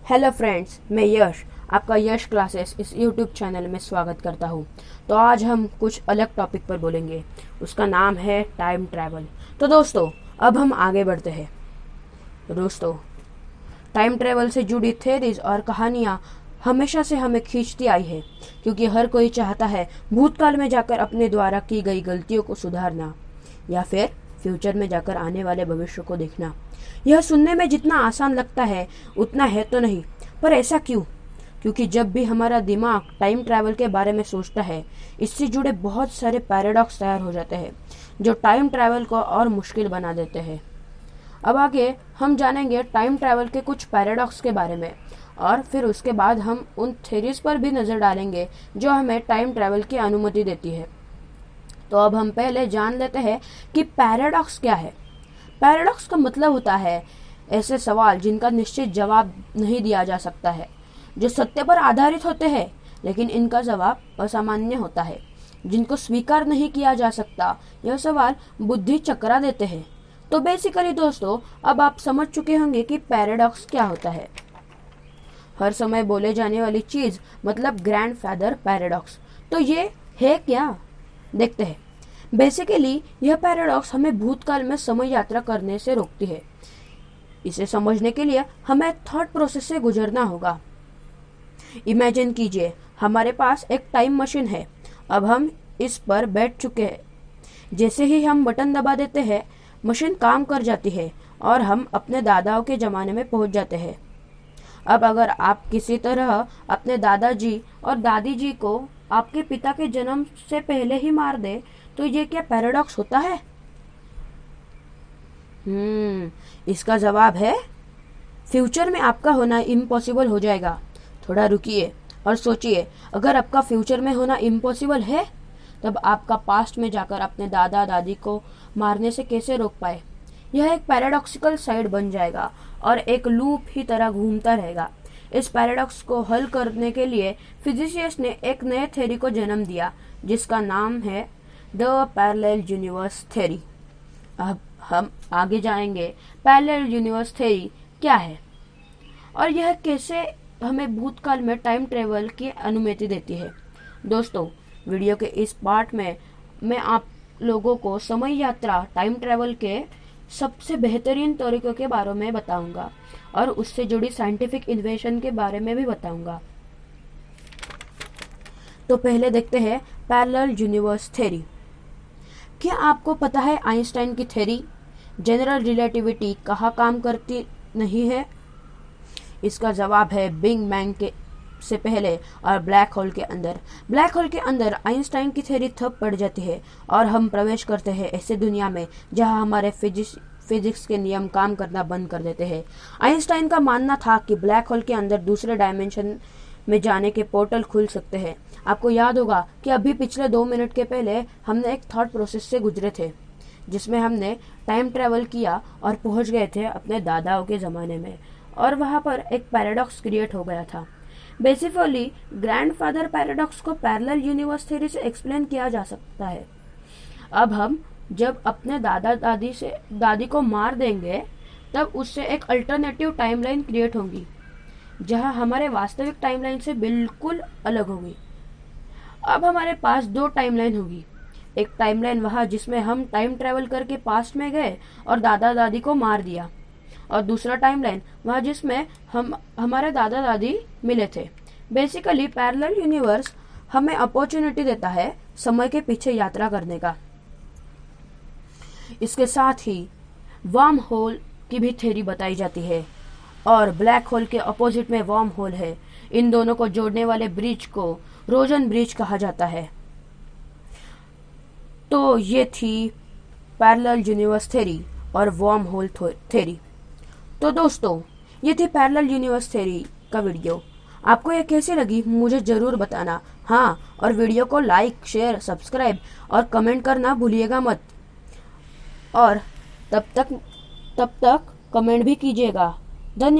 Hello friends, मैं यश आपका यश classes इस यूट्यूब चैनल में स्वागत करता हूँ। तो आज हम कुछ अलग टॉपिक पर बोलेंगे। उसका नाम है टाइम ट्रैवल। तो दोस्तों, अब हम आगे बढ़ते हैं। दोस्तों, टाइम ट्रैवल से जुड़ी थ्योरीज और कहानियाँ हमेशा से हमें खींचती आई है, क्योंकि हर कोई चाहता है भूतकाल में जाकर अपने द्वारा की गई गलतियों को सुधारना या फिर फ्यूचर में जाकर आने वाले भविष्य को देखना। यह सुनने में जितना आसान लगता है उतना है तो नहीं, पर ऐसा क्यों? क्योंकि जब भी हमारा दिमाग टाइम ट्रैवल के बारे में सोचता है, इससे जुड़े बहुत सारे पैराडॉक्स तैयार हो जाते हैं जो टाइम ट्रैवल को और मुश्किल बना देते हैं। अब आगे हम जानेंगे टाइम ट्रैवल के कुछ पैराडॉक्स के बारे में, और फिर उसके बाद हम उन थ्योरीज पर भी नजर डालेंगे जो हमें टाइम ट्रैवल की अनुमति देती है। तो अब हम पहले जान लेते हैं कि पैराडॉक्स क्या है। पैराडॉक्स का मतलब होता है ऐसे सवाल जिनका निश्चित जवाब नहीं दिया जा सकता है, जो सत्य पर आधारित होते हैं लेकिन इनका जवाब असामान्य होता है, जिनको स्वीकार नहीं किया जा सकता। यह सवाल बुद्धि चकरा देते हैं। तो बेसिकली दोस्तों, अब आप समझ चुके होंगे कि पैराडॉक्स क्या होता है। हर समय बोले जाने वाली चीज मतलब ग्रैंडफादर पैराडॉक्स। तो ये है क्या, देखते हैं। बेसिकली यह पैराडॉक्स हमें भूतकाल में समय यात्रा करने से रोकती है। इसे समझने के लिए हमें थॉट प्रोसेस से गुजरना होगा। इमेजिन कीजिए, हमारे पास एक टाइम मशीन है। अब हम इस पर बैठ चुके हैं। जैसे ही हम बटन दबा देते हैं, मशीन काम कर जाती है और हम अपने दादाओं के जमाने में पहुंच जाते हैं। अब अगर आप किसी तरह अपने दादाजी और दादी जी को आपके पिता के जन्म से पहले ही मार दे, तो ये क्या पैराडॉक्स होता है? इसका जवाब है फ्यूचर में आपका होना इम्पॉसिबल हो जाएगा। थोड़ा रुकिए और सोचिए, अगर आपका फ्यूचर में होना इम्पॉसिबल है, तब आपका पास्ट में जाकर अपने दादा दादी को मारने से कैसे रोक पाए? यह एक पैराडॉक्सिकल साइड बन जाएगा और एक लूप ही तरह घूमता रहेगा। इस पैराडॉक्स को हल करने के लिए फिजिसिस्ट ने एक नए थ्योरी को जन्म दिया, जिसका नाम है द पैरेलल यूनिवर्स थ्योरी। अब हम आगे जाएंगे पैरेलल यूनिवर्स थ्योरी क्या है और यह कैसे हमें भूतकाल में टाइम ट्रेवल की अनुमति देती है। दोस्तों, वीडियो के इस पार्ट में मैं आप लोगों को समय यात्रा टाइम ट्रेवल के सबसे बेहतरीन तरीकों के बारे में बताऊंगा और उससे जुड़ी साइंटिफिक इन्वेंशन के बारे में भी बताऊंगा। तो पहले देखते हैं पैरेलल यूनिवर्स थ्योरी। क्या आपको पता है आइंस्टाइन की थ्योरी जनरल रिलेटिविटी कहाँ काम करती नहीं है? इसका जवाब है बिग बैंग के से पहले और ब्लैक होल के अंदर। ब्लैक होल के अंदर आइंस्टाइन की थ्योरी ठप पड़ जाती है और हम प्रवेश करते हैं ऐसे दुनिया में जहां हमारे फिजिक्स के नियम काम करना बंद कर देते हैं। आइंस्टाइन का मानना था कि ब्लैक होल के अंदर दूसरे डायमेंशन में जाने के पोर्टल खुल सकते हैं। आपको याद होगा कि अभी पिछले 2 मिनट के पहले हमने एक थॉट प्रोसेस से गुजरे थे, जिसमें हमने टाइम ट्रेवल किया और पहुंच गए थे अपने दादाओं के ज़माने में, और वहां पर एक पैराडॉक्स क्रिएट हो गया था। बेसिकली ग्रैंडफादर पैराडॉक्स को पैरेलल यूनिवर्स थ्योरी से एक्सप्लेन किया जा सकता है। अब हम जब अपने दादी को मार देंगे, तब उससे एक अल्टरनेटिव टाइमलाइन क्रिएट होगी, जहां हमारे वास्तविक टाइमलाइन से बिल्कुल अलग होगी। अब हमारे पास 2 टाइमलाइन होगी। एक टाइमलाइन वहां जिसमें हम टाइम ट्रेवल करके पास्ट में गए और दादा दादी को मार दिया, और दूसरा टाइमलाइन वहां जिसमें हम हमारे दादा दादी मिले थे। बेसिकली पैरेलल यूनिवर्स हमें अपॉर्चुनिटी देता है समय के पीछे यात्रा करने का। इसके साथ ही वर्म होल की भी थ्योरी बताई जाती है, और ब्लैक होल के अपोजिट में वर्म होल है। इन दोनों को जोड़ने वाले ब्रिज को रोजन ब्रिज कहा जाता है। तो ये थी पैरेलल यूनिवर्स थ्योरी और वर्म होल थ्योरी। तो दोस्तों, ये थी पैरेलल यूनिवर्स थ्योरी का वीडियो। आपको ये कैसी लगी मुझे जरूर बताना। हाँ, और वीडियो को लाइक, शेयर, सब्सक्राइब और कमेंट करना भूलिएगा मत। और तब तक कमेंट भी कीजिएगा। धन्यवाद।